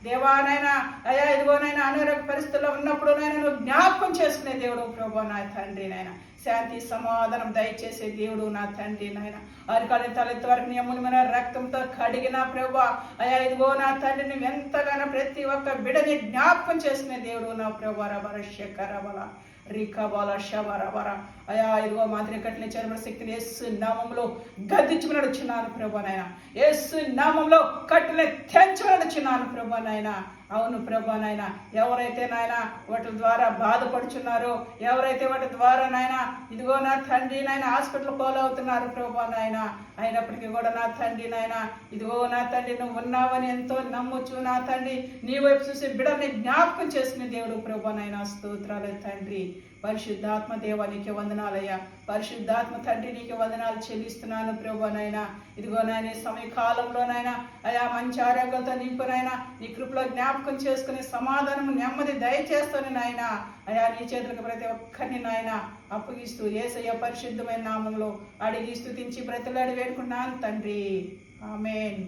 దేవానైనా అయా ఇదిగోనైనా అనారోగ్య పరిస్థితుల్లో ఉన్నప్పుడు నైనా నువ్వు జ్ఞాపకం చేసుకునే దేవుడు ప్రభా నా తండ్రి నాయన. శాంతి సమాధానం దయచేసే దేవుడు నా తండ్రి నాయన. అరికాలి తలెత్తి వరకు నీ అమూల్యమైన రక్తంతో కడిగిన ప్రభా అయా ఇదిగో నా తండ్రి నువ్వు ఎంతగానో ప్రతి ఒక్క బిడ్డని జ్ఞాపకం చేసుకునే దేవుడు నా ప్రభా రబర శేఖరబల రికబల శబరబర అయా ఇదిగో మాదిరి కట్టిన చర్మ శక్తిని యేసు నామంలో గద్దించమని నడుచున్నాను ప్రభా నాయన. యేసు నామంలో కట్టిన తెంచమని నడుచున్నాను ప్రభా నాయన. అవును ప్రభా నాయన, ఎవరైతే నాయన వాటి ద్వారా బాధపడుచున్నారో, ఎవరైతే వాటి ద్వారా నాయన ఇదిగో నా తండ్రి నాయన హాస్పిటల్ పోలవుతున్నారు ప్రభా నాయన, అయినప్పటికీ కూడా నా తండ్రి నాయన ఇదిగో నా తండ్రి నువ్వు ఉన్నావని ఎంతో నమ్ముచు నా తండ్రి నీ వైపు చూసి బిడ్డని జ్ఞాపకం చేసుకునే దేవుడు ప్రభా నాయన. స్తోత్రాలు తండ్రి. పరిశుద్ధాత్మ దేవ నీకే వందనాలయ్యా. పరిశుద్ధాత్మ తండ్రి నీకే వందనాలు చెల్లిస్తున్నాను ప్రభా నాయన. ఇదిగో నాయన సమయకాలంలోనైనా అయా మంచి ఆరోగ్యంతో నింపునైనా నీ కృపలో జ్ఞాపకం చేసుకుని సమాధానం నెమ్మది దయచేస్తాను నాయన. అయా నీ చేతులకు ప్రతి ఒక్కరిని నాయన అప్పగిస్తూ యేసయ్య పరిశుద్ధమైన నామంలో అడిగి స్తుతించి బ్రతిలాడి వేడుకున్నాను తండ్రి. ఆమేన్.